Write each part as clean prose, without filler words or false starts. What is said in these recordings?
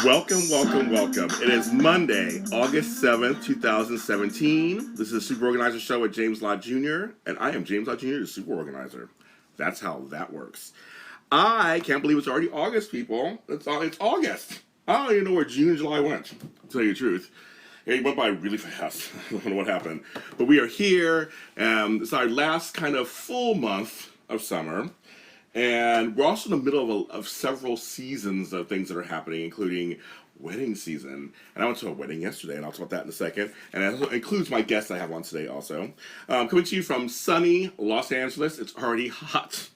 Welcome, welcome, welcome. It is Monday, August 7th, 2017. This is the Super Organizer Show with James Lott Jr., and I am James Lott Jr., the Super Organizer. That's how that works. I can't believe it's already August, people. It's August. I don't even know where June and July went, to tell you the truth. It went by really fast. I don't know what happened. But we are here, and it's our last kind of full month of summer. And we're also in the middle of several seasons of things that are happening, including wedding season. And I went to a wedding yesterday, and I'll talk about that in a second. And that includes my guests I have on today also. Coming to you from sunny Los Angeles. It's already hot.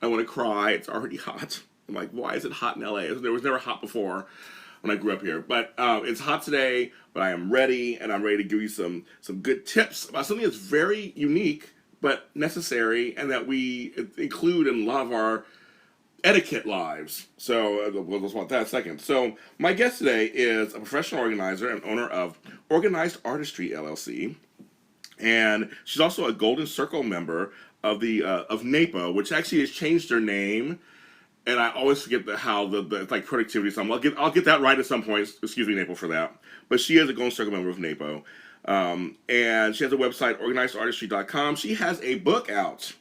I want to cry. It's already hot. I'm like, why is it hot in LA? It was never hot before when I grew up here. But it's hot today, but I am ready, and I'm ready to give you some good tips about something that's very unique but necessary, and that we include in a lot of our etiquette lives. So we'll just want that in a second. So my guest today is a professional organizer and owner of Organized Artistry LLC, and she's also a Golden Circle member of the of NAPO, which actually has changed their name. And I always forget how the like productivity. So I'll get that right at some point. Excuse me, NAPO, for that. But she is a Golden Circle member of NAPO. And she has a website, organizedartistry.com. She has a book out,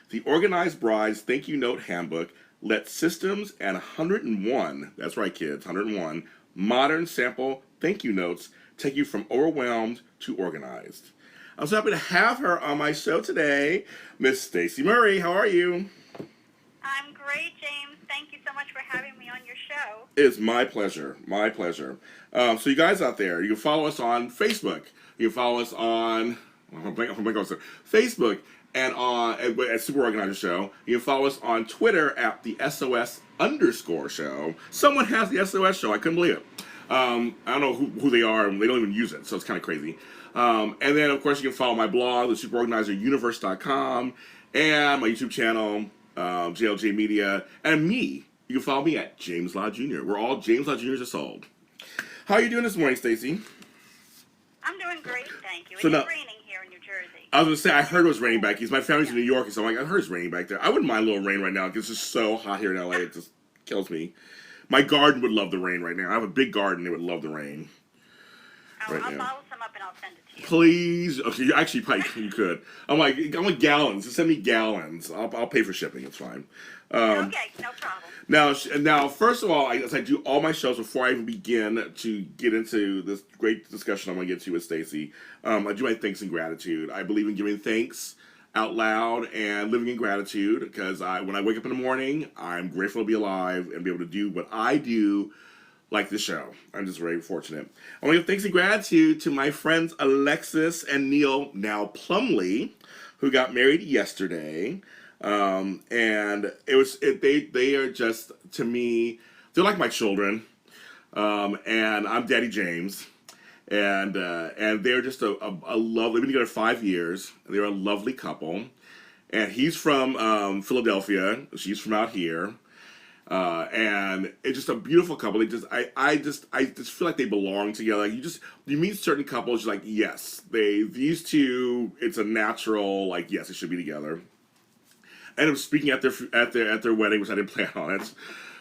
The Organized Bride's Thank You Note Handbook. Let systems and 101, that's right kids, 101, modern sample thank you notes take you from overwhelmed to organized. I'm so happy to have her on my show today. Miss Stacey Murray, how are you? I'm great, James. Thank you so much for having me on your show. It's my pleasure, my pleasure. So you guys out there, you can follow us on Facebook. You can follow us on Facebook and at Super Organizer Show. You can follow us on Twitter at the SOS_show. Someone has the SOS show. I couldn't believe it. I don't know who they are, and they don't even use it, so it's kind of crazy. And then, of course, you can follow my blog, the superorganizeruniverse.com, and my YouTube channel, JLJ Media, and me. You can follow me at James Lott Jr. We're all James Lott Jr.'s of sold. How are you doing this morning, Stacey? I'm doing great, thank you. So It's now, raining here in New Jersey. I was going to say, I heard it was raining back east. My family's in New York, so I'm like, I heard it's raining back there. I wouldn't mind a little rain right now because it's just so hot here in LA. It just kills me. My garden would love the rain right now. I have a big garden. It would love the rain. I'll bottle some up and I'll send it to you. Please. Okay, actually, probably you could. I want gallons. Just send me gallons. I'll pay for shipping. It's fine. Okay, no problem. Now, first of all, as I do all my shows, before I even begin to get into this great discussion I'm going to get to with Stacey, I do my thanks and gratitude. I believe in giving thanks out loud and living in gratitude because when I wake up in the morning, I'm grateful to be alive and be able to do what I do, like this show. I'm just very fortunate. I want to give thanks and gratitude to my friends Alexis and Neil, now Plumley, who got married yesterday. And they are just, to me, they're like my children. And I'm Daddy James. And they're just a lovely, they've been together 5 years. They're a lovely couple. And he's from Philadelphia. She's from out here. And it's just a beautiful couple. I just feel like they belong together. Like you meet certain couples, you're like, yes, these two, it's a natural, like, yes, they should be together. I ended up speaking at their wedding, which I didn't plan on it.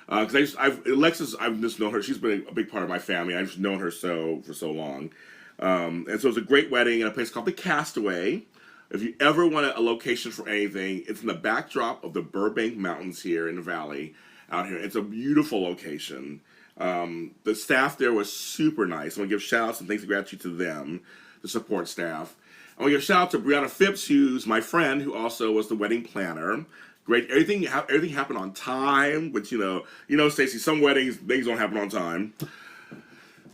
Because Alexis, I've just known her. She's been a big part of my family. I've just known her for so long. And so it was a great wedding in a place called the Castaway. If you ever want a location for anything, it's in the backdrop of the Burbank Mountains here in the valley out here. It's a beautiful location. The staff there was super nice. I want to give shout outs and thanks and gratitude to them, the support staff. I want to give a shout out to Brianna Phipps, who's my friend, who also was the wedding planner. Great, everything happened on time, which you know, Stacey, some things don't happen on time.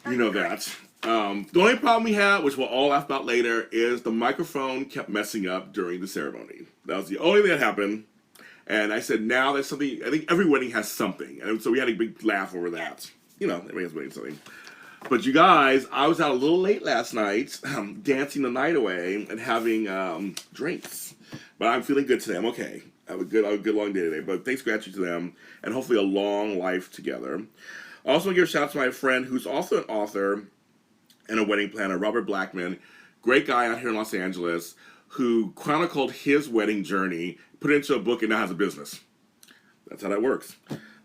You know that. The only problem we had, which we'll all laugh about later, is the microphone kept messing up during the ceremony. That was the only thing that happened. And I said, now there's something. I think every wedding has something, and so we had a big laugh over that. You know, everybody's wedding something. But you guys, I was out a little late last night, dancing the night away and having drinks. But I'm feeling good today. I'm okay. I have a good long day today. But thanks, gratitude to them, and hopefully a long life together. I also want to give a shout out to my friend who's also an author and a wedding planner, Robert Blackman. great guy out here in Los Angeles who chronicled his wedding journey, put it into a book, and now has a business. That's how that works.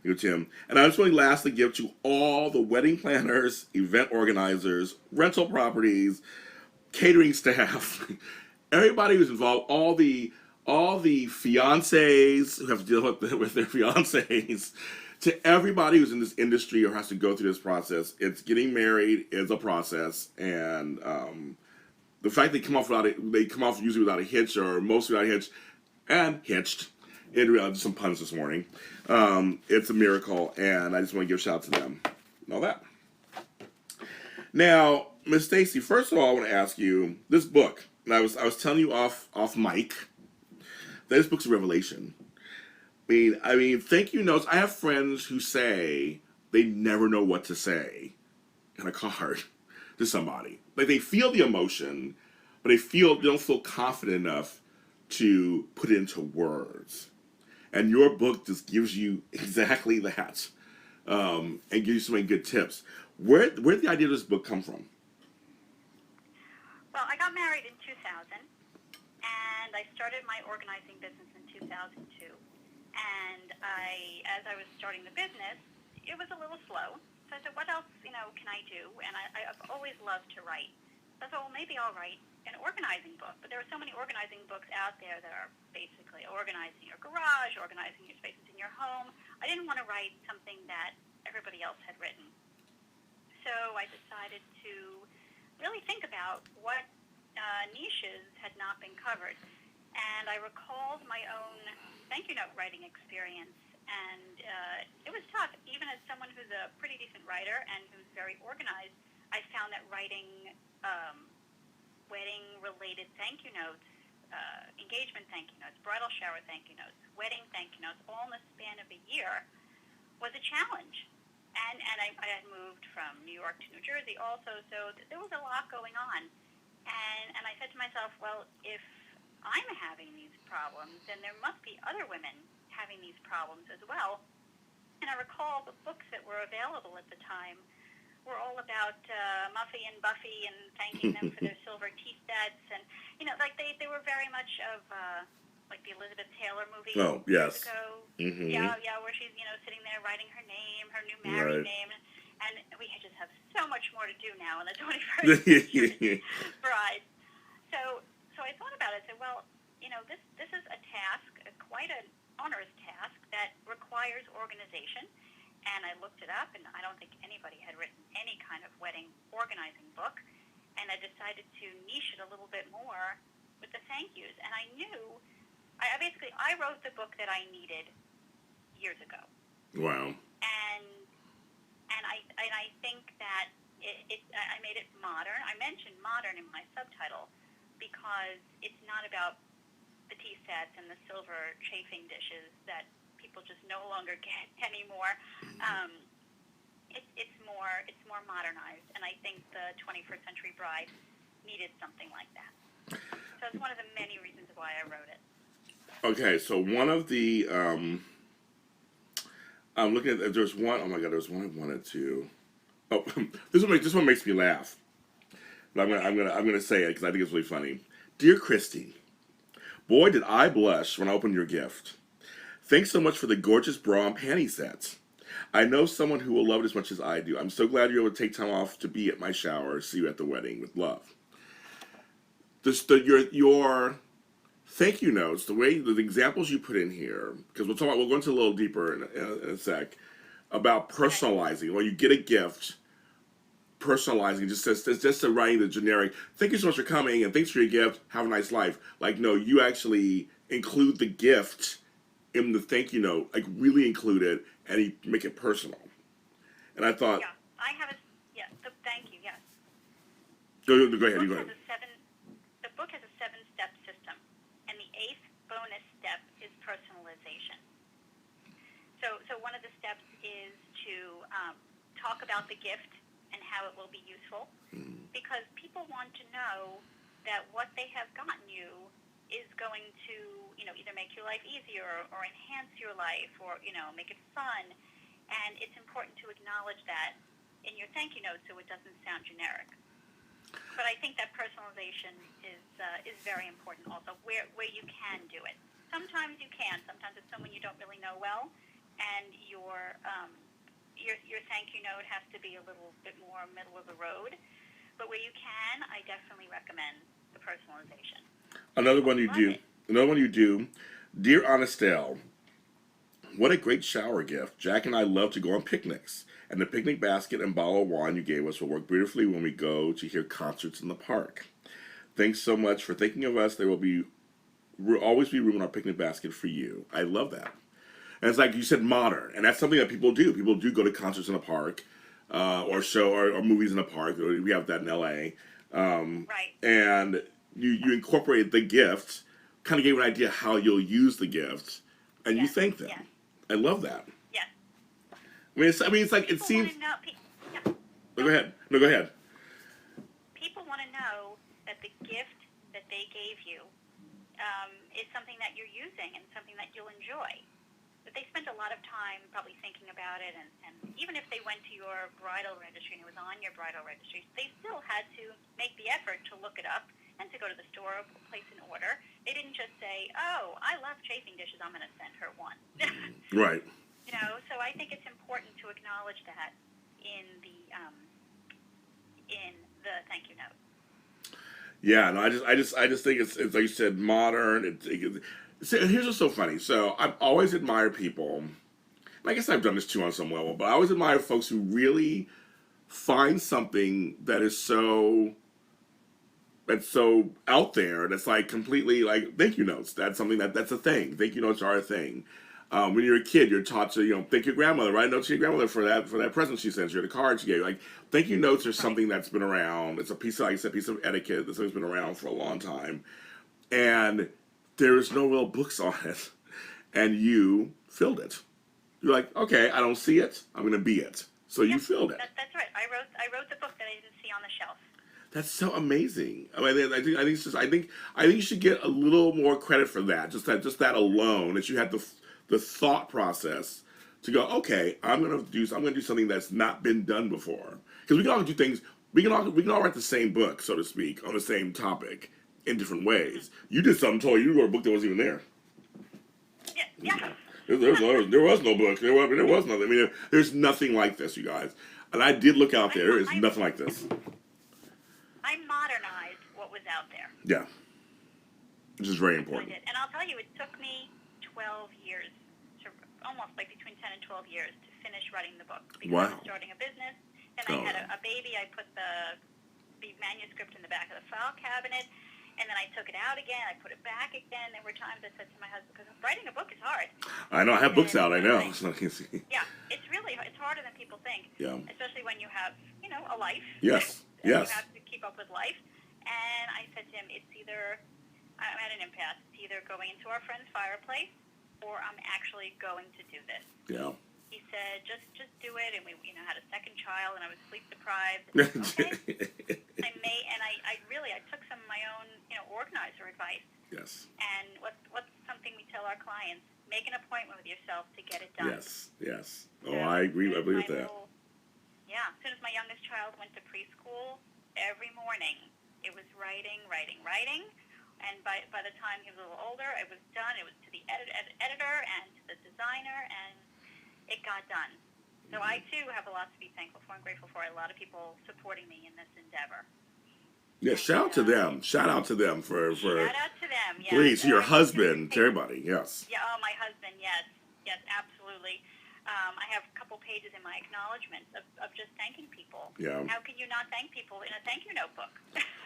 You, Tim. And I just want to lastly give to all the wedding planners, event organizers, rental properties, catering staff, everybody who's involved, all the fiancés who have to deal with their fiancés, to everybody who's in this industry or has to go through this process. It's getting married is a process, and the fact they come off usually without a hitch or mostly without a hitch, and hitched. Some puns this morning. It's a miracle, and I just want to give a shout out to them and all that. Now, Miss Stacey, first of all, I want to ask you this book. And I was telling you off mic that this book's a revelation. I mean, thank you notes. I have friends who say they never know what to say in a card to somebody. Like they feel the emotion, but they don't feel confident enough to put it into words. And your book just gives you exactly that, and gives you so many good tips. Where did the idea of this book come from? Well, I got married in 2000, and I started my organizing business in 2002. And as I was starting the business, it was a little slow. So I said, what else, can I do? And I've always loved to write. So I thought, well, maybe I'll write an organizing book. But there are so many organizing books out there that are basically organizing your garage, organizing your spaces in your home. I didn't want to write something that everybody else had written. So I decided to really think about what niches had not been covered. And I recalled my own thank you note writing experience. And it was tough. Even as someone who's a pretty decent writer and who's very organized, I found that writing wedding-related thank you notes, engagement thank you notes, bridal shower thank you notes, wedding thank you notes, all in the span of a year was a challenge. And I had moved from New York to New Jersey also, so there was a lot going on. And I said to myself, well, if I'm having these problems, then there must be other women having these problems as well. And I recall the books that were available at the time were all about Muffy and Buffy and thanking them for their silver tea sets. And, like they were very much of like the Elizabeth Taylor movie. Oh, yes. Years ago. Mm-hmm. Yeah, where she's, sitting there writing her name, her new married name. And we just have so much more to do now in the 21st century bride. So I thought about it. I said, well, this is a task, quite an onerous task that requires organization. And I looked it up, and I don't think anybody had written any kind of wedding organizing book. And I decided to niche it a little bit more with the thank yous. And I knew, I wrote the book that I needed years ago. Wow. And I think that I made it modern. I mentioned modern in my subtitle because it's not about the tea sets and the silver chafing dishes that people just no longer get anymore. It's more modernized, and I think the 21st Century Bride needed something like that. So it's one of the many reasons why I wrote it. Okay, so one of the I'm looking at there's one. Oh my God, there's one I wanted to. Oh, this one makes me laugh. But I'm gonna say it because I think it's really funny. Dear Christy, boy did I blush when I opened your gift. Thanks so much for the gorgeous bra and panty sets. I know someone who will love it as much as I do. I'm so glad you're able to take time off to be at my shower. See you at the wedding with love. Your thank you notes, the examples you put in here, because we'll go into a little deeper in a sec about personalizing. When you get a gift, personalizing just to writing the generic. Thank you so much for coming and thanks for your gift. Have a nice life. Like no, you actually include the gift in the thank you note, like really include it, and you make it personal. And I thought, yeah, I have thank you, yes. Go ahead. You go ahead. The book has a 7-step system, and the 8th bonus step is personalization. So one of the steps is to talk about the gift and how it will be useful, because people want to know that what they have gotten you is going to, either make your life easier or enhance your life or, make it fun. And it's important to acknowledge that in your thank you note so it doesn't sound generic. But I think that personalization is very important also, where you can do it. Sometimes you can. Sometimes it's someone you don't really know well, and your thank you note has to be a little bit more middle of the road. But where you can, I definitely recommend the personalization. Another one you Love do. it. Another one you do. Dear Honestel, what a great shower gift. Jack and I love to go on picnics, and the picnic basket and bottle of wine you gave us will work beautifully when we go to hear concerts in the park. Thanks so much for thinking of us. There will always be room in our picnic basket for you. I love that. And it's like you said, modern, and that's something that people do. People do go to concerts in a park, or movies in a park. We have that in LA, Right. and you incorporate the gift, kind of gave an idea how you'll use the gift, and you Yes. thank them. Yes. I love that. Yes. It's like it People seems. want to know. Yeah. Oh, go ahead. No, go ahead. People want to know that the gift that they gave you is something that you're using and something that you'll enjoy. But they spent a lot of time probably thinking about it, and even if they went to your bridal registry and it was on your bridal registry, they still had to make the effort to look it up and to go to the store, place an order. They didn't just say, "Oh, I love chafing dishes. I'm going to send her one." Right. So I think it's important to acknowledge that in the thank you note. Yeah. No. I just think it's like you said, modern. So here's what's so funny. So I've always admired people. I guess I've done this too on some level, but I always admire folks who really find something that's so out there. That's like completely like thank you notes. That's something that's a thing. Thank you notes are a thing. When you're a kid, you're taught to thank your grandmother, write a note to your grandmother for that present she sent you, or the card she gave you. Like thank you notes are something that's been around. It's a piece of, like I said, piece of etiquette that's always been around for a long time, and there's no real books on it, and you filled it. You're like, okay, I don't see it. I'm gonna be it. So you filled it. That's right. I wrote the book that I didn't see on the shelf. That's so amazing. I mean, I think you should get a little more credit for that. Just that alone, that you had the thought process to go, okay, I'm gonna do something that's not been done before. Because we can all do things. We can all write the same book, so to speak, on the same topic in different ways. You did something totally. You wrote a book that wasn't even there. Yeah. There was no book. There was nothing. I mean, there's nothing like this, you guys. And I did look out there. There is nothing like this. I modernized what was out there. Yeah. Which is very I important. did. And I'll tell you, it took me 12 years, almost like between 10 and 12 years, to finish writing the book. Because I was starting a business, and I had a baby. I put the manuscript in the back of the file cabinet, and then I took it out again. I put it back again. There were times I said to my husband, because writing a book is hard. I know. I have books out. I know. Yeah, it's harder than people think. Yeah. Especially when you have, a life. Yes. Yes. You have to keep up with life. And I said to him, I'm at an impasse. It's either going into our friend's fireplace, or I'm actually going to do this. Yeah. He said, just do it. And we, had a second child, and I was sleep deprived. Okay. I took some of my own, organizer advice. Yes. And what's something we tell our clients? Make an appointment with yourself to get it done. Yes. Oh, I agree. I believe with that. As soon as my youngest child went to preschool, every morning it was writing. And by the time he was a little older, it was done. It was to the editor and to the designer, and it got done. So I, too, have a lot to be thankful for and grateful for. A lot of people supporting me in this endeavor. Yeah, shout out to them. Shout out to them for Shout out to them, yes. Please, to your husband, to everybody, yes. Yeah, my husband, yes, absolutely. I have a couple pages in my acknowledgments of just thanking people. Yeah. How can you not thank people in a thank you notebook?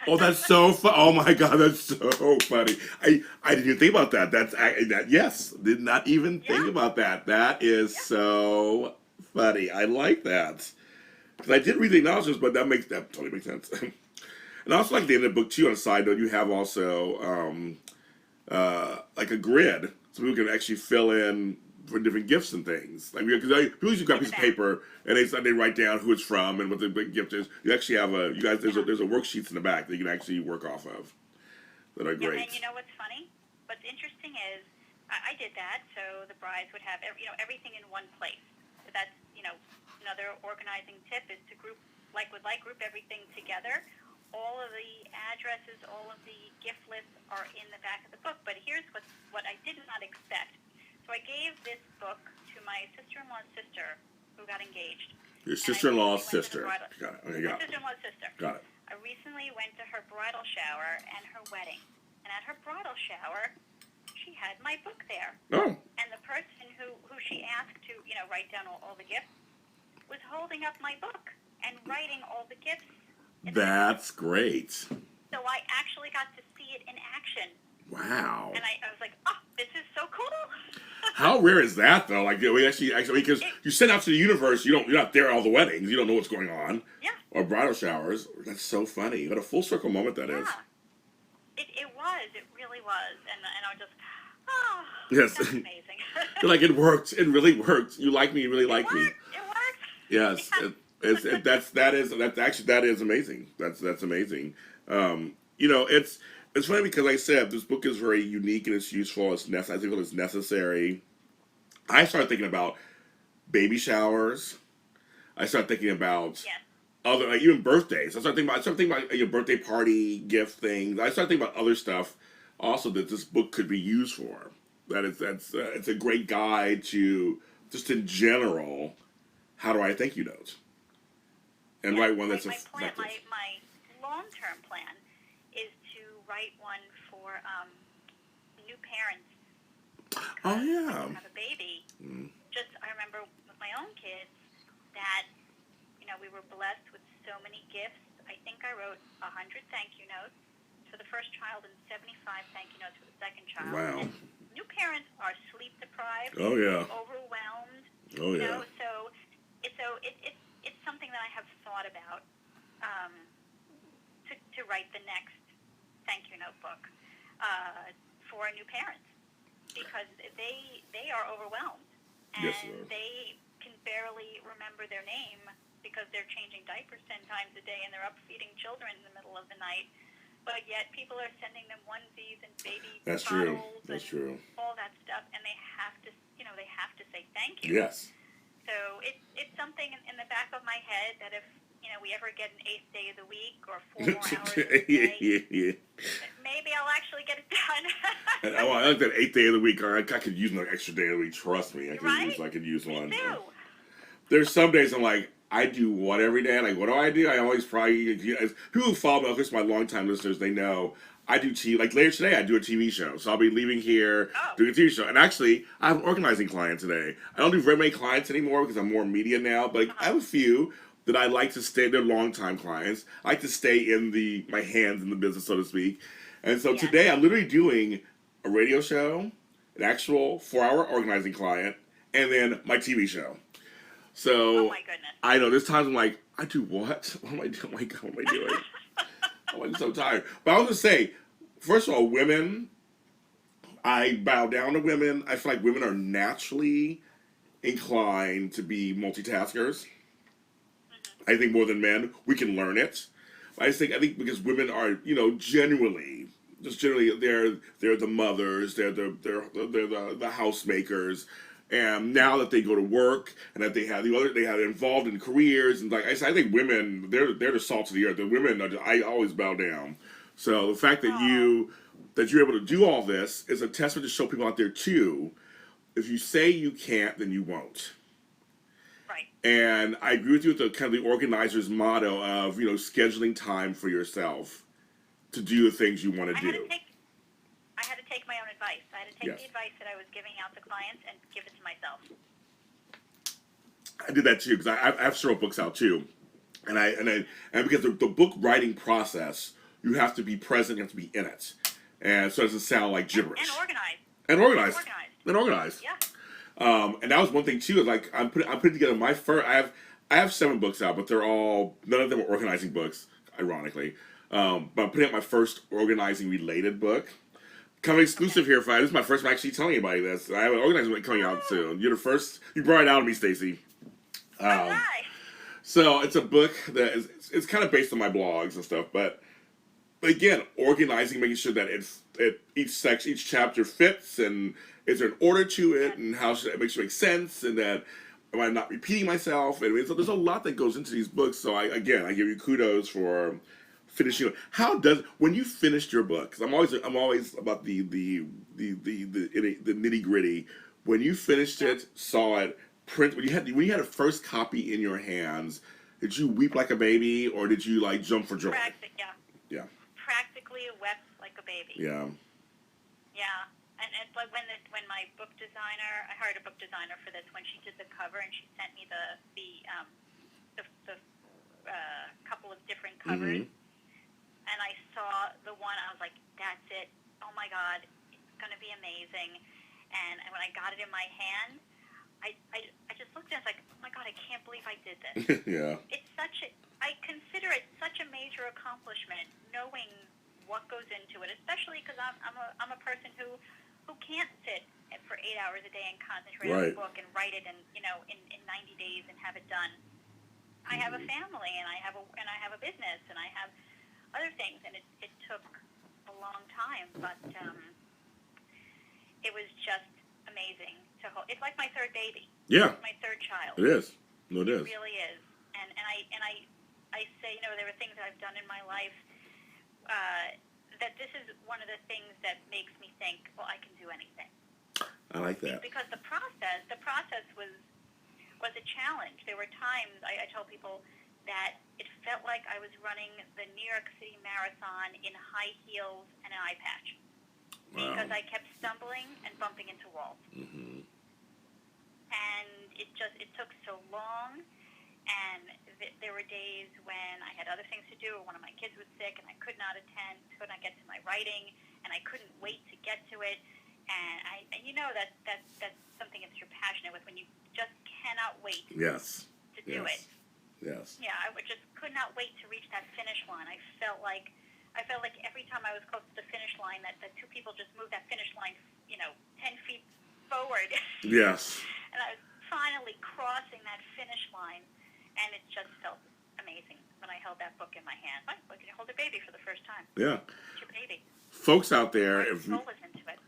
Oh, that's so fun! Oh my God, that's so funny. I didn't even think about that. Yes, did not even think about that. That is so funny. I like that because I did read the acknowledgments, but that totally makes sense. And also, like the end of the book too. On a side note, you have also like a grid, so people can actually fill in for different gifts and things. Like because people usually grab a piece of paper and they write down who it's from and what the gift is. You actually have there's a worksheets in the back that you can actually work off of that are great. And you know what's funny? What's interesting is I did that so the brides would have everything in one place. So that's another organizing tip is to group everything together. all of the addresses, all of the gift lists are in the back of the book. But here's what I did not expect. So I gave this book to my sister-in-law's sister who got engaged. Your sister-in-law's sister. Got it. Okay, my got it. sister-in-law's sister. Got it. I recently went to her bridal shower and her wedding. And at her bridal shower, she had my book there. Oh. And the person who she asked to, write down all the gifts was holding up my book and writing all the gifts. That's great. So I actually got to see it in action. Wow. And I was like, oh, this is so cool. How rare is that, though? Like, we actually, because you send out to the universe, you're not there at all the weddings. You don't know what's going on. Yeah. Or bridal showers. That's so funny. What a full circle moment that is. It was. It really was. And I was just, oh, yes. that's amazing. You're like, it worked. It really worked. You like me. You really like me. It worked. Yes. Yeah. That is amazing. That's amazing. It's funny because, like I said, this book is very unique and it's useful. I think it's necessary. I started thinking about baby showers. I started thinking about other, like, even birthdays. I started thinking about your birthday party gift things. I started thinking about other stuff also that this book could be used for. It's a great guide to just in general. How do I thank you note? And write one that's effective. My long-term plan is to write one for new parents. Oh, yeah. When you have a baby. I remember with my own kids that, we were blessed with so many gifts. I think I wrote 100 thank you notes for the first child and 75 thank you notes for the second child. Wow. And new parents are sleep deprived. Oh, yeah. Overwhelmed. Oh, yeah. So it's something that I have thought about to write the next thank you notebook for new parents because they are overwhelmed and they can barely remember their name because they're changing diapers 10 times a day and they're up feeding children in the middle of the night. But yet people are sending them onesies and baby That's bottles true. That's true. all that stuff, and they have to say thank you. Yes. So it's something in the back of my head that if we ever get an 8th day of the week or 4 more hours a day, maybe I'll actually get it done. And I like that 8th day of the week. I could use an extra day of the week. Trust me, I could use one. Me too. There's some days I'm like, I do what every day? Like, what do? I always probably, people who follow me, at least my longtime listeners, they know I do TV. Like later today, I do a TV show. So I'll be leaving here, doing a TV show. And actually, I have an organizing client today. I don't do very many clients anymore because I'm more media now. But I have a few that I like to stay. They're longtime clients. I like to stay in my hands in the business, so to speak. And so today, I'm literally doing a radio show, an actual 4-hour organizing client, and then my TV show. So, oh my goodness. I know, there's times I'm like, I do what? What am I doing? Oh my God, what am I doing? I'm so tired. But I was going to say, first of all, women, I bow down to women. I feel like women are naturally inclined to be multitaskers. I think more than men. We can learn it. I think because women are, generally, they're the mothers, they're the housemakers. And now that they go to work and that they have involved in careers and like I said, I think women they're the salt of the earth. The women I always bow down. So the fact that you're able to do all this is a testament to show people out there too. If you say you can't, then you won't. Right. And I agree with you with the kind of the organizer's motto of scheduling time for yourself to do the things you want to do. I had to take my own advice. I had to take the advice that I was giving out to clients and give it to myself. I did that too because I have several books out too, and because the book writing process, you have to be present, you have to be in it, and so it doesn't sound like gibberish. And organized. Yeah. And that was one thing too. Is like I'm putting together my first. I have 7 books out, but none of them are organizing books, ironically. But I'm putting out my first organizing related book. Coming exclusive here, Friday. This is my first time actually telling anybody this. I have an organizing book coming out soon. You're the first. You brought it out of me, Stacey. So it's a book that it's kind of based on my blogs and stuff, but again, organizing, making sure that each chapter fits and is there an order to it and how should it make sure it makes sense and that am I not repeating myself? And so there's a lot that goes into these books. So I give you kudos for finishing it. How does when you finished your book? Because I'm always about the nitty gritty. When you finished Yeah. it, saw it, print when you had a first copy in your hands, did you weep like a baby or did you like jump for joy? Yeah. Yeah, Practically wept like a baby. yeah, Yeah. And it's like when my book designer, I hired a book designer for this, when she did the cover and she sent me the couple of different covers, and I saw the one, I was like, that's it. Oh my God, it's going to be amazing. And when I got it in my hand, I just looked at it, like, oh my God, I can't believe I did this. yeah, It's I consider it such a major accomplishment, knowing what goes into it, especially because I'm a person who can't sit for 8 hours a day and concentrate on right. a book and write it in 90 days and have it done. I have a family and I have a business and I have other things, and it took a long time, but it was just amazing to hold. It's like my third baby. Yeah, It's my third child. it is. No, it is. It really is. And I say, there are things that I've done in my life that this is one of the things that makes me think, well, I can do anything. I like that. Because the process was a challenge. There were times I tell people that it felt like I was running the New York City Marathon in high heels and an eye patch. Wow. Because I kept stumbling and bumping into walls. Mm-hmm. And it took so long, and there were days when I had other things to do, or one of my kids was sick, and I could not attend, could not get to my writing, and I couldn't wait to get to it. And that's something that you're passionate with, when you just cannot wait Yes. to do it. Yes. Yeah, I could not wait to reach that finish line. I felt like every time I was close to the finish line, that the two people just moved that finish line, 10 feet forward. Yes. And I was finally crossing that finish line, and it just felt amazing when I held that book in my hand. Like, you hold a baby for the first time. Yeah. It's your baby. Folks out there, My soul is into it.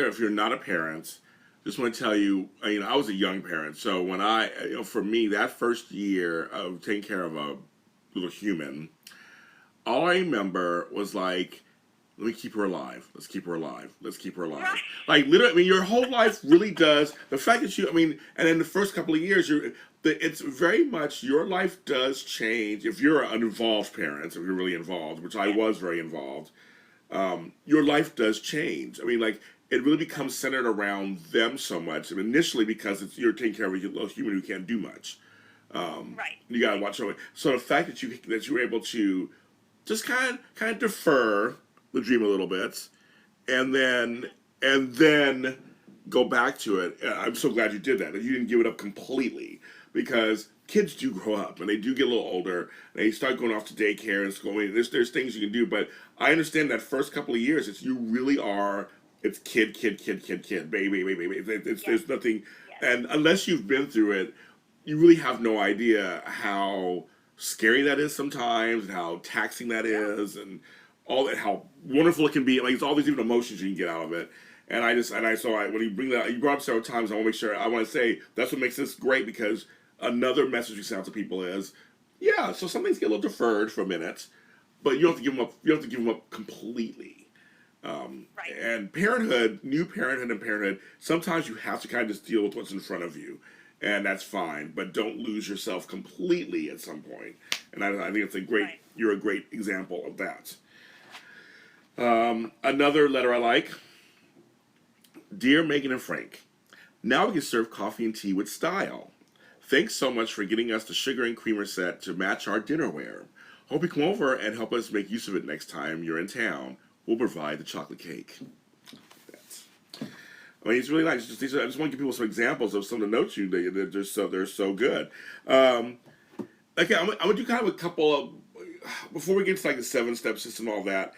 if you're not a parent, just want to tell you, I was a young parent, so when for me, that first year of taking care of a little human, all I remember was like, let me keep her alive. Let's keep her alive. Let's keep her alive. Right. Like literally, your whole life really does. The fact that and in the first couple of years, it's very much your life does change if you're an involved parent. If you're really involved, which I was very involved, your life does change. Like it really becomes centered around them so much. Initially, because you're taking care of a little human who can't do much. Right. You gotta watch over. So the fact that you were able to just kind of defer the dream a little bit, and then go back to it. I'm so glad you did that you didn't give it up completely, because kids do grow up and they do get a little older. And they start going off to daycare and school. There's things you can do, but I understand that first couple of years, it's kid, baby. There's nothing, and unless you've been through it, you really have no idea how scary that is sometimes, and how taxing that is, and all that, how wonderful it can be. It's all these different emotions you can get out of it. And when you bring that, you brought up several times, I want to say that's what makes this great, because another message we send out to people is, so some things get a little deferred for a minute, but you don't have to give them up. You don't have to give them up completely. Right. And new parenthood and parenthood, sometimes you have to kind of just deal with what's in front of you, and that's fine. But don't lose yourself completely at some point. And I think it's you're a great example of that. Another letter I like. Dear Megan and Frank, now we can serve coffee and tea with style. Thanks so much for getting us the sugar and creamer set to match our dinnerware. Hope you come over and help us make use of it next time you're in town. We'll provide the chocolate cake. It's really nice. I just want to give people some examples of some of the notes they're so good. Okay, I'm gonna do kind of a couple of, before we get to the 7-step system and all that.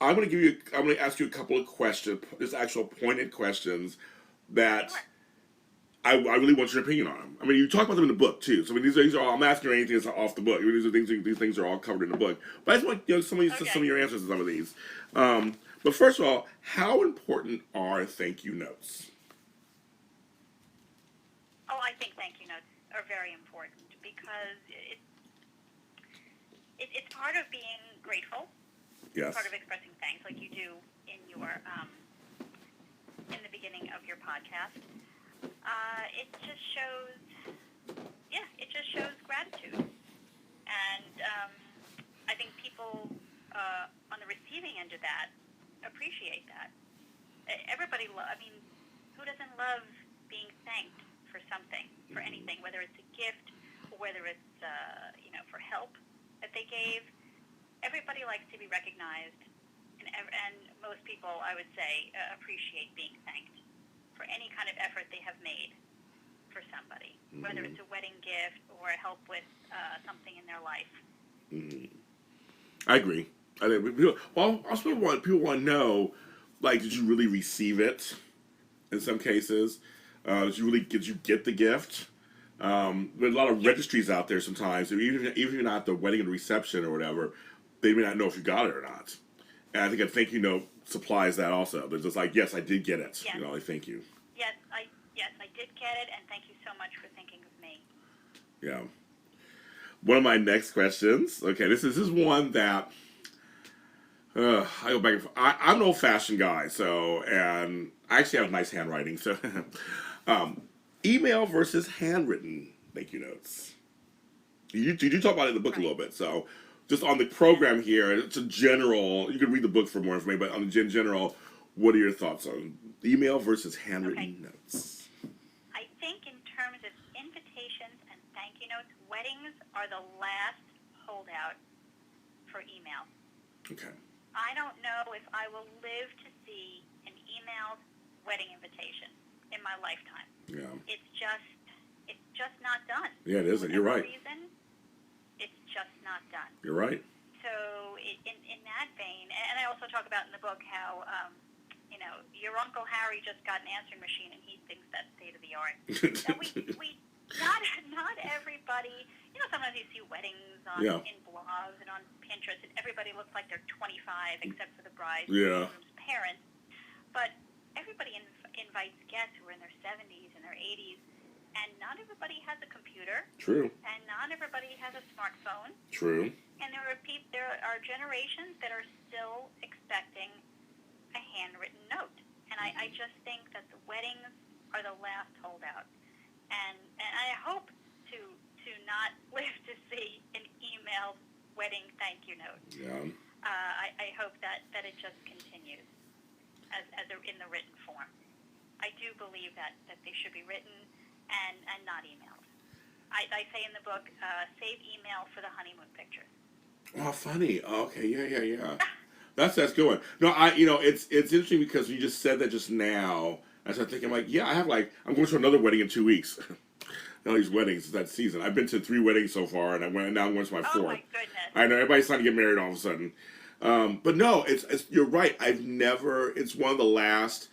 I'm gonna ask you a couple of questions, just actual pointed questions that I really want your opinion on them. You talk about them in the book too. So these are all, I'm asking you anything that's off the book. These things are all covered in the book. But I just want some of your answers to some of these. But first of all, how important are thank you notes? Oh, I think thank you notes are very important, because it's part of being grateful. Yes. Part of expressing thanks, like you do in your in the beginning of your podcast. It just shows, it just shows gratitude, and I think people on the receiving end of that appreciate that. Everybody, who doesn't love being thanked for something, for anything, whether it's a gift or whether it's for help that they gave? Everybody likes to be recognized, and most people, I would say, appreciate being thanked for any kind of effort they have made for somebody, whether it's a wedding gift or help with something in their life. I agree. I think people want to know, like, did you really receive it? In some cases, did you get the gift? There's a lot of registries out there sometimes. Even if you're not at the wedding and reception or whatever, they may not know if you got it or not. And I think a thank you note supplies that also. They're just like, yes, I did get it. Yes. I thank you. Yes, I did get it, and thank you so much for thinking of me. Yeah. One of my next questions. Okay, this is one that I go back and forth. I'm an old-fashioned guy, and I actually have nice handwriting. So, email versus handwritten thank you notes. You talk about it in the book a little bit. So, just on the program here, it's a general. You can read the book for more information, but on the general, what are your thoughts on email versus handwritten notes? I think in terms of invitations and thank you notes, weddings are the last holdout for email. Okay. I don't know if I will live to see an emailed wedding invitation in my lifetime. Yeah. It's just not done. Yeah, it isn't. You're right. For whatever reason, it's just not done. You're right. So in that vein, and I also talk about in the book how your Uncle Harry just got an answering machine and he thinks that's state of the art. we not everybody. Sometimes you see weddings in blogs and on Pinterest, and everybody looks like they're 25 except for the bride's parents. But everybody invites guests who are in their 70s and their 80s, and not everybody has a computer. True. And not everybody has a smartphone. True. And there are generations that are still expecting a handwritten note. And I just think that the weddings are the last holdout. And I hope to not live to see an emailed wedding thank you note. Yeah. I hope that it just continues in the written form. I do believe that they should be written and not emailed. I say in the book, save email for the honeymoon pictures. Oh, funny. Okay, yeah. That's good one. No, it's interesting because you just said that just now. I started thinking, I'm going to another wedding in 2 weeks. All these weddings that season. I've been to 3 weddings so far, and now I'm going to my 4th. Oh my goodness! I know everybody's trying to get married all of a sudden. But no, it's you're right. It's one of the last.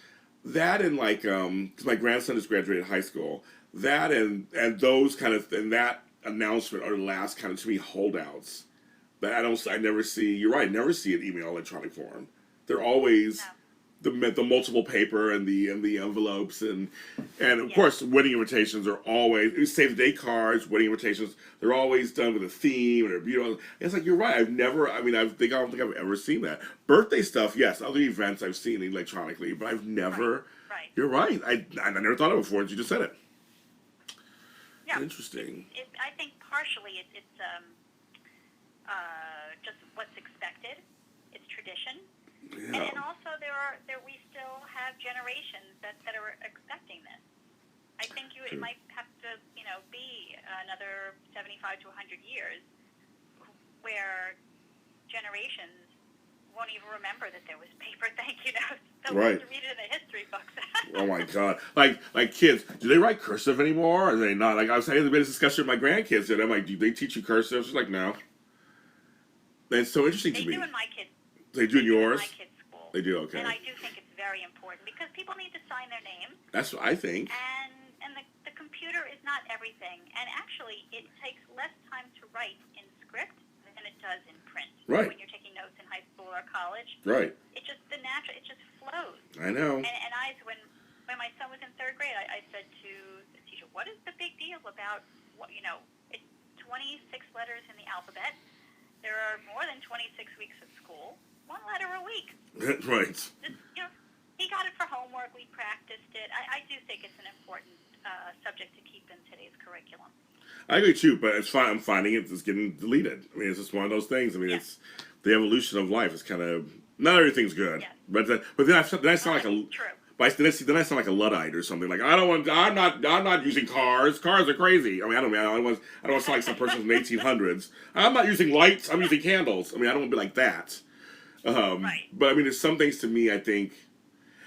That and because my grandson just graduated high school. That and those kind of and that announcement are the last kind of to me holdouts. But I never see. You're right. Never see an email electronic form. They're always the multiple paper and the envelopes and of course wedding invitations are always save the date cards. Wedding invitations, they're always done with a theme or beautiful. It's like you're right. I don't think I've ever seen that. Birthday stuff, yes. Other events I've seen electronically, but I've never. Right. You're right. I never thought of it before. You just said it. Yeah. Interesting. I think partially it's just what's expected. It's tradition. Yeah. And also we still have generations that are expecting this. I think it might have to be another 75 to 100 years where generations won't even remember that there was paper thank you notes. They'll have to read it in the history books. Oh my God! Like kids, do they write cursive anymore? Or are they not? Like I was having this discussion with my grandkids, and I'm like, do they teach you cursive? She's like, no. It's so interesting to me. They do in my kids. They do in yours? In my kids' school. They do, okay. And I do think it's very important because people need to sign their name. That's what I think. And the computer is not everything. And actually, it takes less time to write in script than it does in print. Right. When you're taking notes in high school or college. Right. It just flows. I know. And when my son was in 3rd grade, I said to the teacher, what is the big deal about, it's 26 letters in the alphabet. there are more than 26 weeks of school. One letter a week. Right. Just, he got it for homework. We practiced it. I do think it's an important subject to keep in today's curriculum. I agree too, but it's fine. I'm finding it's getting deleted. I mean, it's just one of those things. I mean, it's the evolution of life. It's kind of not everything's good, but then I sound like a true. But then I sound like a Luddite or something. Like I don't want. I'm not using cars. Cars are crazy. I mean, I don't want to sound like some person from the 1800s. I'm not using lights. I'm using candles. I mean, I don't want to be like that. Right. But I mean, there's some things to me. I think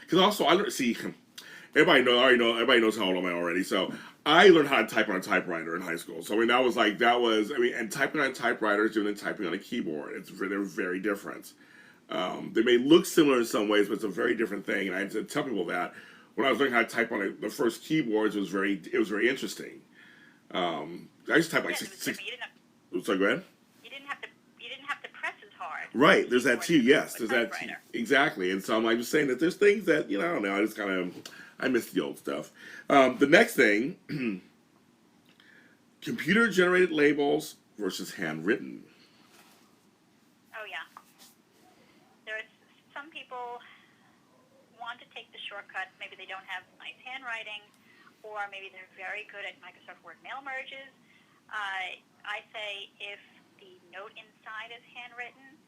because also I learned. See, everybody knows how old I am already. So I learned how to type on a typewriter in high school. So I mean, and typing on a typewriter is different than typing on a keyboard. They're very different. They may look similar in some ways, but it's a very different thing. And I had to tell people that when I was learning how to type on the first keyboards, it was very interesting. I used to type like six. So go ahead. You didn't have to press as hard. Right. There's that too. Yes. There's that too. Exactly. And so I'm like just saying that there's things that I don't know. I just kind of I miss the old stuff. The next thing, computer generated labels versus handwritten. Oh yeah. There's some people want to take the shortcut. Maybe they don't have nice handwriting, or maybe they're very good at Microsoft Word mail merges. I say if the note inside is handwritten,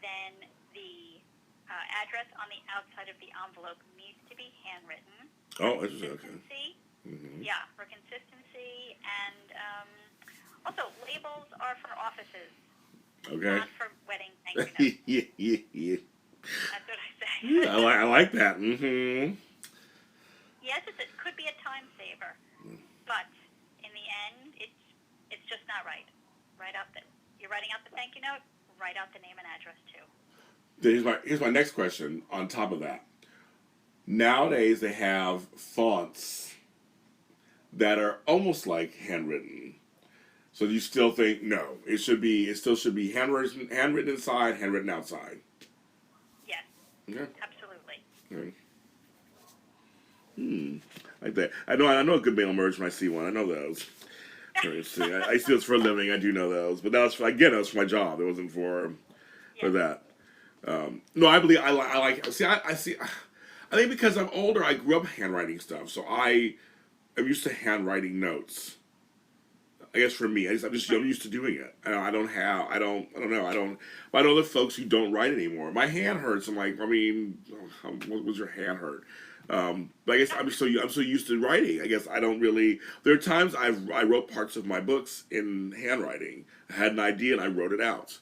then the address on the outside of the envelope needs to be handwritten. Oh, okay. Mm-hmm. Yeah, for consistency, and also labels are for offices. Okay. Not for wedding thank you notes. yeah. That's what I say. Yeah, I like that. Mm-hmm. Yes, it could be a time saver, but in the end, it's just not right. You're writing out the thank you note. Write out the name and address too. Here's my next question. On top of that, nowadays they have fonts that are almost like handwritten. So you still think no? It still should be handwritten inside, handwritten outside. Yes. Yeah. Absolutely. Okay. Like that. I know a good mail merge when I see one. I know those. I see those for a living. I do know those, but that was for my job. It wasn't for that. No, I believe I like. See, I see. I think because I'm older, I grew up handwriting stuff, so I'm used to handwriting notes. I guess for me, I'm used to doing it. I don't know. But I know the folks who don't write anymore. My hand hurts. I'm like, what was your hand hurt? But I guess I'm so used to writing. I guess I don't really. There are times I wrote parts of my books in handwriting. I had an idea and I wrote it out.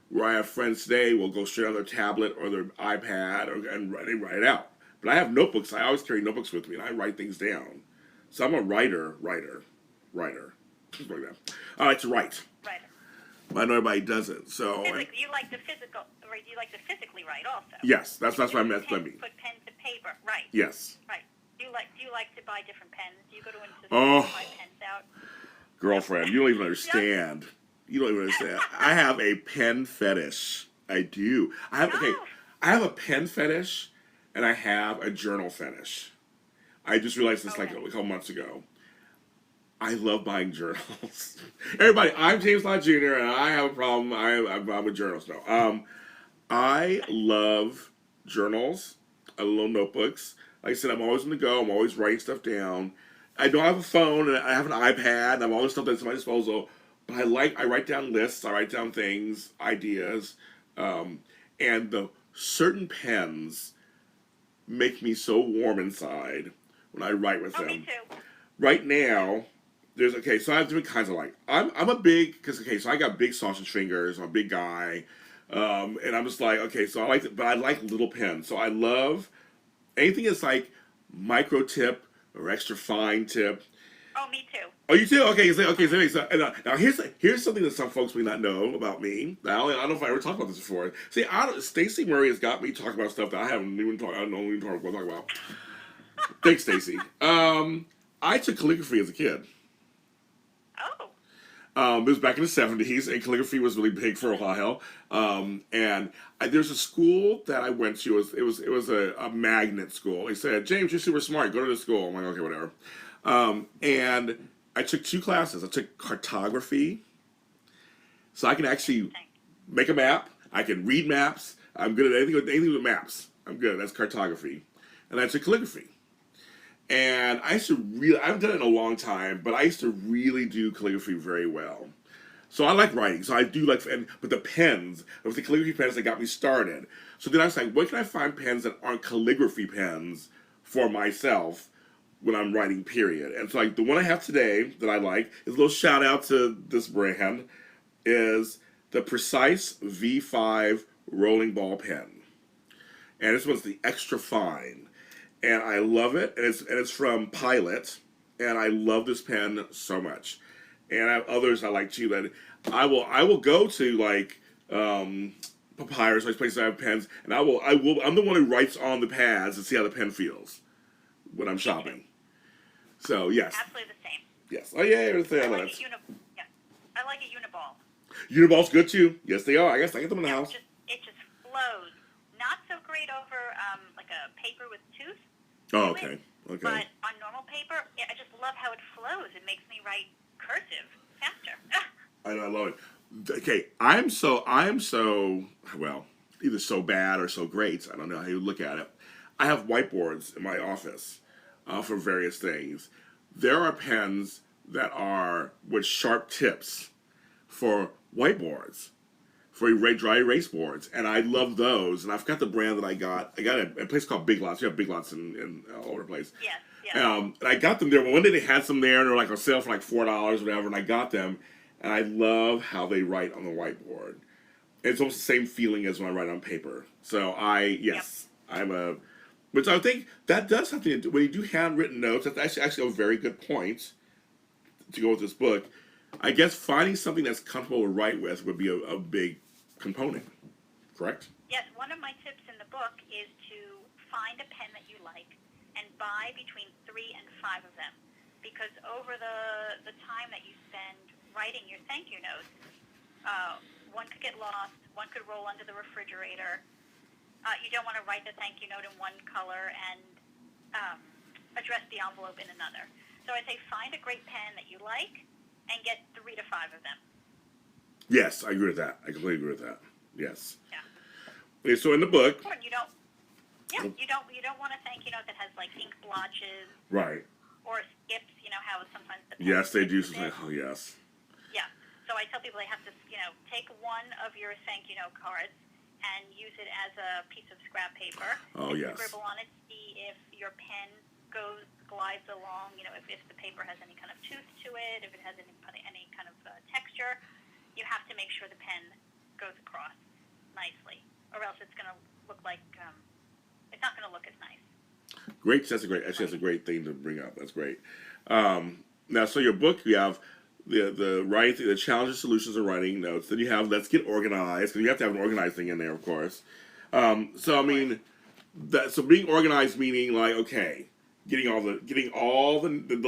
Where I have friends today will go straight on their tablet or their iPad and they write it out. But I have notebooks. I always carry notebooks with me and I write things down. So I'm a writer. Just like that. I like to write. Writer. I know everybody doesn't. So you like the physical, or you like to physically write also. Yes, that's what I meant. Put pen to paper, right? Yes. Right. Do you like to buy different pens? Do you go to institutions to buy pens out? Girlfriend, you don't even understand. You don't even understand. I have a pen fetish. I do. I have a pen fetish, and I have a journal fetish. I just realized this like a couple months ago. I love buying journals. Everybody, I'm James Lott Jr. and I have a problem. I'm with journals now. I love journals. I love notebooks. Like I said, I'm always on the go. I'm always writing stuff down. I don't have a phone and I have an iPad and I have all this stuff that's at my disposal. But I write down lists. I write down things, ideas, and the certain pens make me so warm inside when I write with them. Me too. Right now. So I have different kinds of I'm a big, so I got big sausage fingers, I'm a big guy, and I'm just like, so I like little pens, so I love anything that's like micro tip or extra fine tip. Oh, me too. Oh, you too? Okay, so now here's something that some folks may not know about me. I don't know if I ever talked about this before. See, Stacey Murray has got me talking about stuff that I don't even talk about. Thanks, Stacey. I took calligraphy as a kid. It was back in the 70s, and calligraphy was really big for a while. There's a school that I went to. It was a magnet school. They said, James, you're super smart. Go to the school. I'm like, okay, whatever. And I took 2 classes. I took cartography, so I can actually make a map. I can read maps. I'm good at anything with maps. I'm good. That's cartography, and that's calligraphy. And I used to really, I haven't done it in a long time, but I used to really do calligraphy very well. So I like writing. So I do like, but the pens, it was the calligraphy pens that got me started. So then I was like, where can I find pens that aren't calligraphy pens for myself when I'm writing, period? And so like the one I have today that I like is a little shout out to this brand, is the Precise V5 rolling ball pen. And this one's the extra fine. And I love it. And it's from Pilot. And I love this pen so much. And I have others I like too. That I will go to like Papyrus, like places I have pens, and I'm the one who writes on the pads to see how the pen feels when I'm shopping. So yes, Absolutely the same. yes. Oh yeah, everything. I like I like a uniball. Uniball's good too. Yes, they are. I guess I get them in the house. It just flows. Not so great over like a paper with tooth. Oh, okay. Okay. But on normal paper, I just love how it flows. It makes me write cursive faster. I love it. Okay, I am so well, either so bad or so great. I don't know how you look at it. I have whiteboards in my office for various things. There are pens that are with sharp tips for whiteboards, for dry erase boards, and I love those. And I've got the brand that I got. I got a place called Big Lots. You have Big Lots in all over the place. Yes. And I got them there. One day they had some there, and they were like on sale for like $4 or whatever. And I got them, and I love how they write on the whiteboard. It's almost the same feeling as when I write on paper. So but I think that does something to do when you do handwritten notes. That's actually a very good point to go with this book. I guess finding something that's comfortable to write with would be a big component. Correct? Yes. One of my tips in the book is to find a pen that you like and buy between 3 and 5 of them, because over the time that you spend writing your thank you notes, one could get lost, one could roll under the refrigerator. You don't want to write the thank you note in one color and address the envelope in another. So I'd say find a great pen that you like and get 3 to 5 of them. Yes, I agree with that. I completely agree with that. Yes. Yeah. Okay, so in the book, you don't want a thank you note that has like ink blotches. right. Or skips, how sometimes the pen Yes, they do. skips a bit. Oh, yes. Yeah. So I tell people they have to, take one of your thank you note cards and use it as a piece of scrap paper. Oh, and yes. Scribble on it, see if your pen glides along, if the paper has any kind of tooth to it, if it has any kind of texture. You have to make sure the pen goes across nicely, or else it's going to look like, it's not going to look as nice. Great. That's a great thing to bring up. That's great. Now, so your book, you have the challenges, solutions, and writing notes. Then you have let's get organized, because you have to have an organized thing in there, of course. So being organized meaning like, okay, getting all the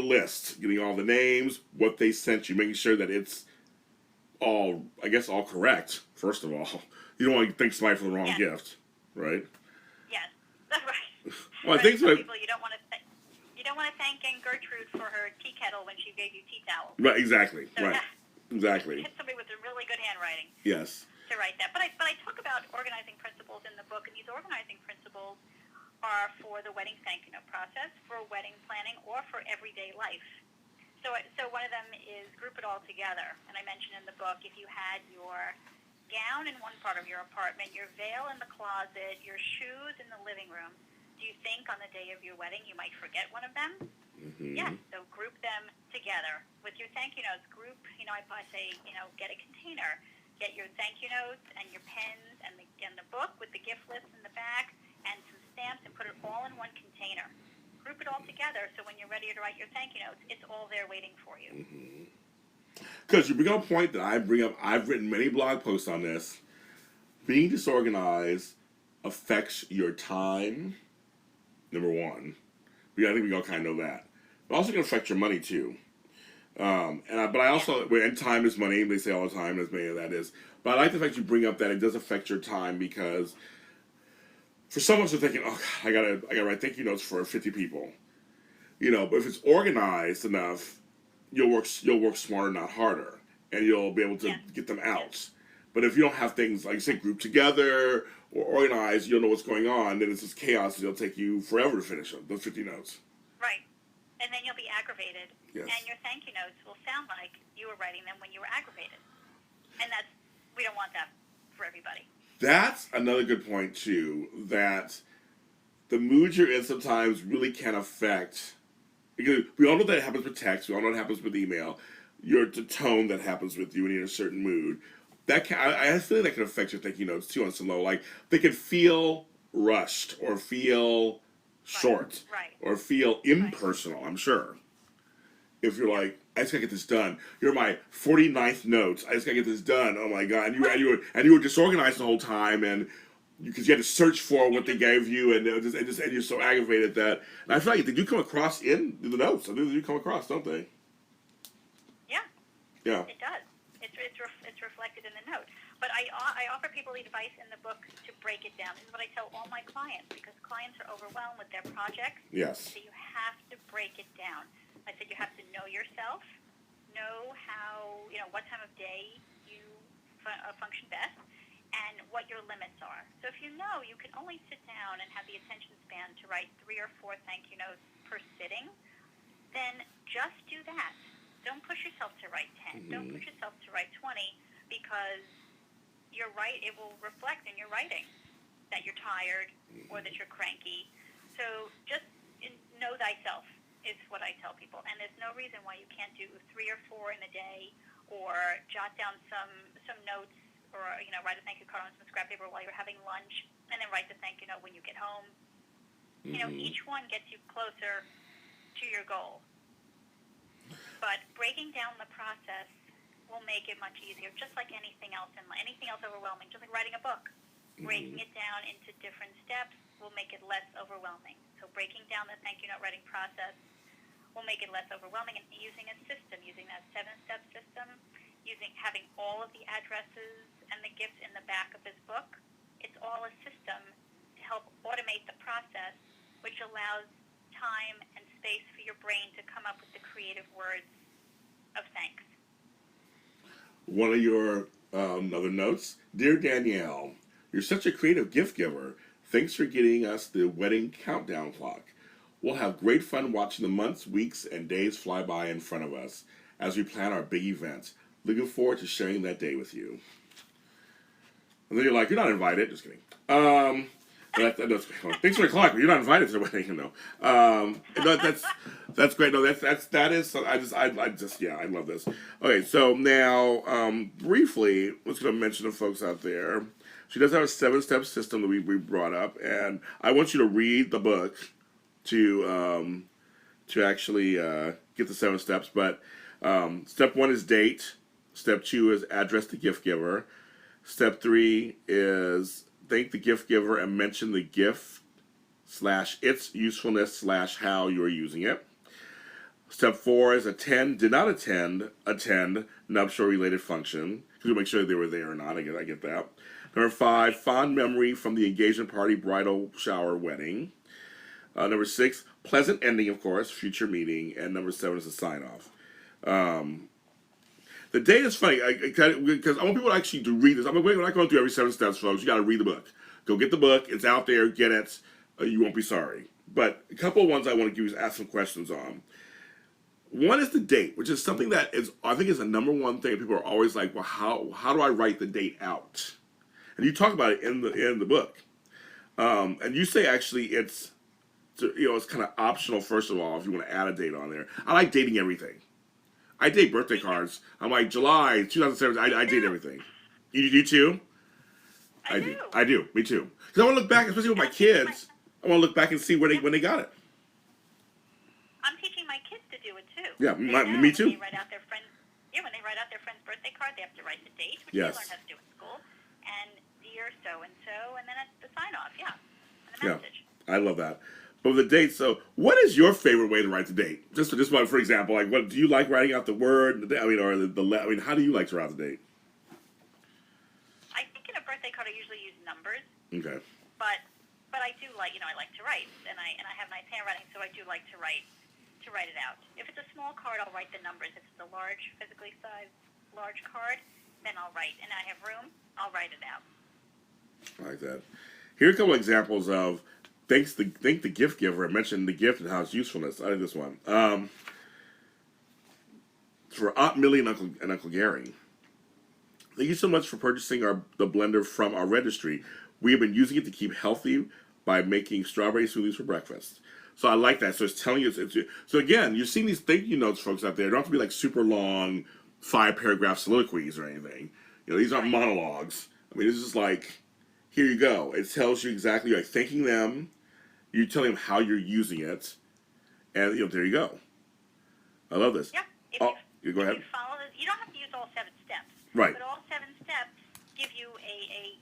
list, getting all the names, what they sent you, making sure that it's all correct. First of all, you don't want to thank somebody for the wrong gift, right? Yes, that's right. Well, I think so. People, you don't want to thank Aunt Gertrude for her tea kettle when she gave you tea towels. Right, exactly. So, right, exactly. Get somebody with a really good handwriting. Yes. To write that, but I talk about organizing principles in the book, and these organizing principles are for the wedding thank you note process, for wedding planning, or for everyday life. So one of them is group it all together. And I mentioned in the book, if you had your gown in one part of your apartment, your veil in the closet, your shoes in the living room, do you think on the day of your wedding you might forget one of them? Mm-hmm. Yes. So group them together with your thank you notes. Group, I say, get a container. Get your thank you notes and your pens and the book with the gift list in the back and some stamps, and put it all in one container. Group it all together so when you're ready to write your thank you notes, it's all there waiting for you. Because you bring up a point that I bring up. I've written many blog posts on this. Being disorganized affects your time. Number one, I think we all kind of know that. But also, can affect your money too. But I also, and time is money. They say all the time, as many of that is. But I like the fact you bring up that it does affect your time, because for some of us, are thinking, oh, God, I gotta write thank you notes for 50 people. But if it's organized enough, you'll work smarter, not harder, and you'll be able to get them out. But if you don't have things, like you said, grouped together or organized, you don't know what's going on, then it's just chaos. It'll take you forever to finish them, those 50 notes. Right. And then you'll be aggravated. Yes. And your thank you notes will sound like you were writing them when you were aggravated. And we don't want that for everybody. That's another good point, too, that the mood you're in sometimes really can affect, because we all know that it happens with text, we all know it happens with email, the tone that happens with you when you're in a certain mood. That I feel like that can affect your thank you notes, too, on some low. Like, they can feel rushed, or feel short, Right. or feel impersonal, I'm sure. If you're like, I just gotta get this done. You're my 49th note. I just gotta get this done. Oh my god! And you were disorganized the whole time, and because you had to search for what they gave you, and you're so aggravated that. And I feel like they do come across in the notes. I think they do come across, don't they? Yeah. Yeah. It does. It's reflected in the note. But I offer people advice in the book to break it down. This is what I tell all my clients, because clients are overwhelmed with their projects. Yes. So you have to break it down. I said you have to know yourself, know how, what time of day you function best, and what your limits are. So if you know you can only sit down and have the attention span to write 3 or 4 thank you notes per sitting, then just do that. Don't push yourself to write 10. Don't push yourself to write 20, because you're right, it will reflect in your writing that you're tired or that you're cranky. So just know thyself is what I tell people. And there's no reason why you can't do 3 or 4 in a day, or jot down some notes, or write a thank you card on some scrap paper while you're having lunch, and then write the thank you note when you get home. Each one gets you closer to your goal. But breaking down the process will make it much easier, just like anything else overwhelming, just like writing a book. Breaking it down into different steps will make it less overwhelming. So breaking down the thank you note writing process will make it less overwhelming, and using a system, using that 7-step system, having all of the addresses and the gifts in the back of this book. It's all a system to help automate the process, which allows time and space for your brain to come up with the creative words of thanks. One of your other notes, Dear Danielle, you're such a creative gift giver. Thanks for getting us the wedding countdown clock. We'll have great fun watching the months, weeks, and days fly by in front of us as we plan our big event. Looking forward to sharing that day with you. And then you're like, you're not invited. Just kidding. Thanks for the clock, but you're not invited to the wedding, that's great. No, that is. I love this. Okay, so now, briefly, let's going to mention to folks out there. She does have a 7-step system that we brought up, and I want you to read the book to actually get the 7 steps. But step 1 is date. Step 2 is address the gift giver. Step 3 is thank the gift giver and mention the gift / its usefulness / how you are using it. Step 4 is attend, did not attend nuptial related function. You make sure they were there or not. I get that. Number 5, fond memory from the engagement party, bridal shower, wedding. Number 6, pleasant ending, of course, future meeting. And number 7 is a sign off. The date is funny because I want people actually to read this. We're not going through every 7 steps, folks. You got to read the book. Go get the book. It's out there. Get it. You won't be sorry. But a couple of ones I want to give you ask some questions on. One is the date, which is something that I think is the number one thing. People are always like, well, how do I write the date out? And you talk about it in the book. And you say actually it's kind of optional, first of all, if you want to add a date on there. I like dating everything. I date birthday cards. I'm like, July 2007. I date everything. You too? I do. I do. Me too. Because I want to look back, especially with my kids. I want to look back and see when they got it. I'm teaching my kids to do it too. Yeah, me too. When they write out their friend's birthday card, they have to write the date, which yes. they learn how to do in school, and dear so and so, and then it's the sign off. Yeah, and the message. I love that. But the date, so what is your favorite way to write the date? Just for example, like what do you like writing out the word? How do you like to write the date? I think in a birthday card I usually use numbers. Okay. But I do like I like to write, and I have nice handwriting, so I do like to write it out. If it's a small card, I'll write the numbers. If it's a physically sized large card, then I'll write. And I have room, I'll write it out. I like that. Here are a couple examples of thank the gift giver. I mentioned the gift and how its usefulness. I like this one. For Aunt Millie and Uncle Gary. Thank you so much for purchasing the blender from our registry. We have been using it to keep healthy by making strawberry smoothies for breakfast. So I like that. So it's telling you. So again, you're seeing these thank you notes, folks out there. They don't have to be like super long, 5-paragraph soliloquies or anything. These aren't monologues. I mean, this is like, here you go. It tells you exactly, like, thanking them. You tell them how you're using it, and there you go. I love this. Yeah. You go ahead. If you follow this, you don't have to use all 7 steps. Right. But all 7 steps give you a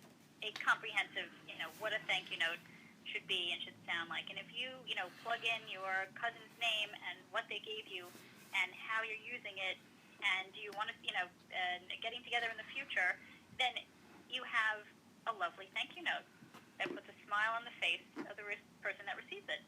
comprehensive, what a thank you note should be and should sound like. And if you, plug in your cousin's name and what they gave you and how you're using it, and you want to, getting together in the future, then you have a lovely thank you note that puts a smile on the face of the person that receives it.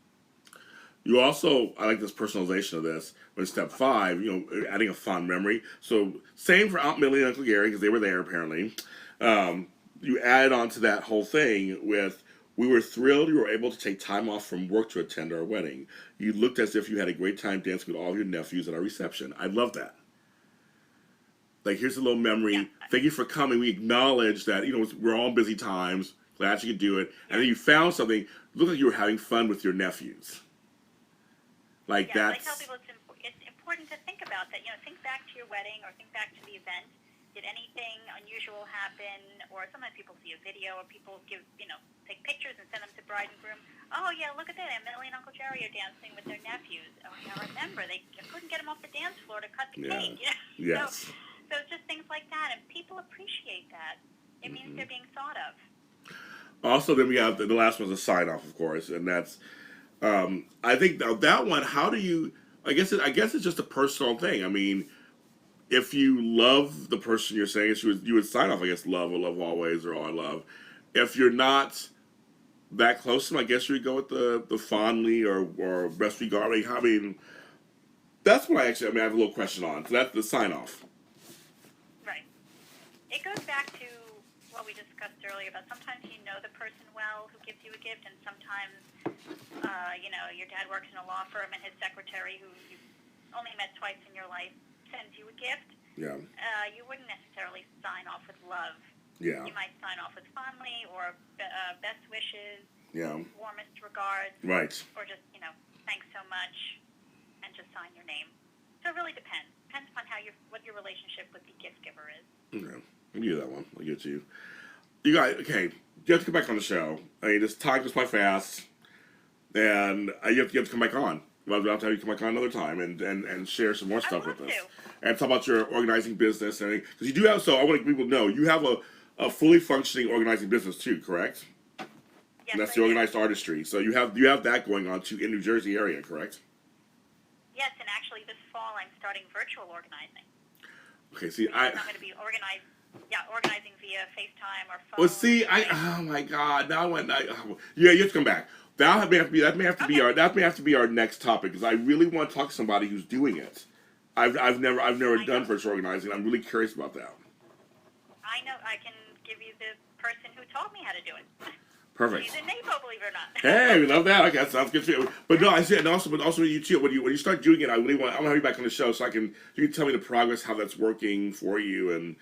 You also, I like this personalization of this. When step 5, adding a fond memory. So same for Aunt Millie and Uncle Gary because they were there apparently. You add on to that whole thing with, we were thrilled you were able to take time off from work to attend our wedding. You looked as if you had a great time dancing with all of your nephews at our reception. I love that. Like, here's a little memory. Yeah. Thank you for coming. We acknowledge that, we're all in busy times. Glad you could do it. And then you found something. It looked like you were having fun with your nephews. Like I tell people it's important to think about that. Think back to your wedding or think back to the event. Did anything unusual happen? Or sometimes people see a video or people take pictures and send them to bride and groom. Oh, yeah, look at that. Aunt Millie and Uncle Jerry are dancing with their nephews. Oh, yeah, remember, they couldn't get them off the dance floor to cut the cake. Yes. So it's just things like that. And people appreciate that. It means they're being thought of. Also, then we have the last one's a sign-off, of course. And that's, I think that one, how do you, I guess it's just a personal thing. I mean, if you love the person you're saying, you would sign off, I guess, love or love always or all I love. If you're not that close to them, I guess you would go with the fondly or best regarding. I mean, that's what I have a little question on. So that's the sign off. Right. It goes back to what we discussed earlier about sometimes you know the person well who gives you a gift, and sometimes, your dad works in a law firm and his secretary, who you only met twice in your life, sends you a gift. Yeah. You wouldn't necessarily sign off with love. Yeah. You might sign off with fondly or best wishes. Yeah. Warmest regards. Right. Or just, thanks so much, and just sign your name. So it really depends. Depends upon what your relationship with the gift giver is. Okay. I'll give you that one. I'll give it to you. You guys, okay, you have to come back on the show. I mean, this time goes by fast, and you have to come back on. I'll have to have you come back on another time and share some more stuff with us. And talk about your organizing business. Because you do have, so I want people to know, you have a fully functioning organizing business too, correct? Yes, and that's the organized artistry. So you have that going on too in New Jersey area, correct? Yes, and actually this fall I'm starting virtual organizing. Okay, see, I'm going to be organizing via FaceTime or phone. Well, see, oh my God, you have to come back. That may have to be our next topic because I really want to talk to somebody who's doing it. I've never done virtual organizing. I'm really curious about that. I know. I can give you the person who taught me how to do it. Perfect. He's in NAPO, believe it or not. Hey, we love that. Okay, that sounds good too. But no, I said, and also you too. When you start doing it, I want to have you back on the show so you can tell me the progress, how that's working for you, and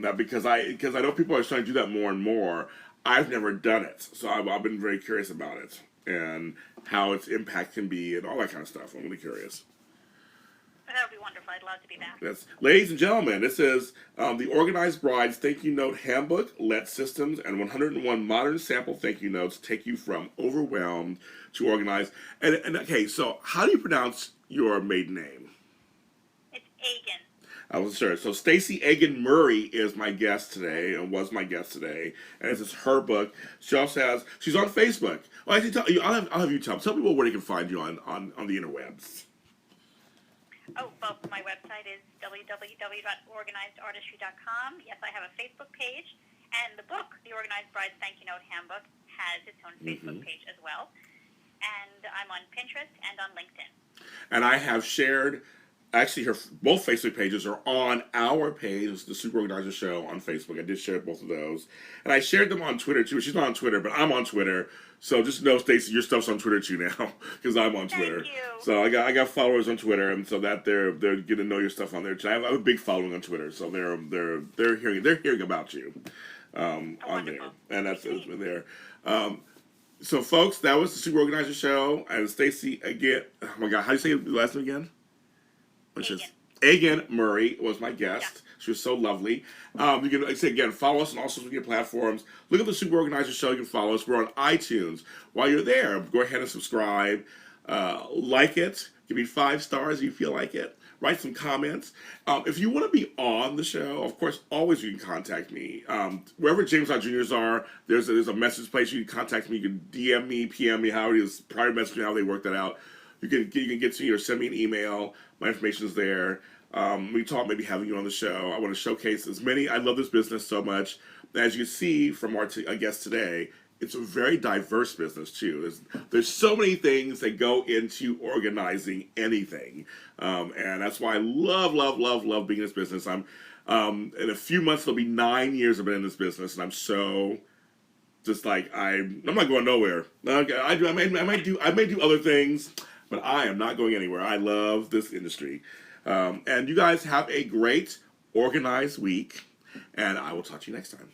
that because I know people are starting to do that more and more. I've never done it, so I've been very curious about it and how its impact can be and all that kind of stuff. I'm really curious. That would be wonderful. I'd love to be back. Yes. Ladies and gentlemen, this is the Organized Bride's Thank You Note Handbook, LED Systems, and 101 Modern Sample Thank You Notes take you from overwhelmed to organized. And okay, so how do you pronounce your maiden name? It's Agin. I wasn't sure. So Stacey Agin Murray is my guest today, and was my guest today. And this is her book. She also has, she's on Facebook. Well, actually, I'll have you tell people where they can find you on the interwebs. Oh, well, my website is www.organizedartistry.com. Yes, I have a Facebook page. And the book, The Organized Bride's Thank You Note Handbook, has its own Facebook page as well. And I'm on Pinterest and on LinkedIn. And I have shared actually, her both Facebook pages are on our page, the Super Organizer Show on Facebook. I did share both of those, and I shared them on Twitter too. She's not on Twitter, but I'm on Twitter. So just know, Stacey, your stuff's on Twitter too now because I'm on Twitter. Thank you. So I got followers on Twitter, and so that they're getting to know your stuff on there too. I have a big following on Twitter, so they're hearing about you on Wonderful. there, and that's been there. So folks, that was the Super Organizer Show, and Stacey again. Oh my God, how do you say your last name again? Which is Agin Murray was my guest. Yeah. She was so lovely. You can, like I say again, follow us on all social media platforms. Look at the Super Organizer Show. You can follow us. We're on iTunes. While you're there, go ahead and subscribe. Like it. Give me 5 stars if you feel like it. Write some comments. If you want to be on the show, of course, always you can contact me. Wherever James R. Juniors are, there's a message place. You can contact me. You can DM me, PM me, however it is, private message me, how they work that out. You can get to me or send me an email. My information is there. We talk maybe having you on the show. I want to showcase as many. I love this business so much. As you see from our guest today, it's a very diverse business too. There's so many things that go into organizing anything, and that's why I love being in this business. I'm in a few months it'll be 9 years I've been in this business, and I'm so just like I'm not going nowhere. Okay, I might do other things, but I am not going anywhere. I love this industry, and you guys have a great organized week, and I will talk to you next time.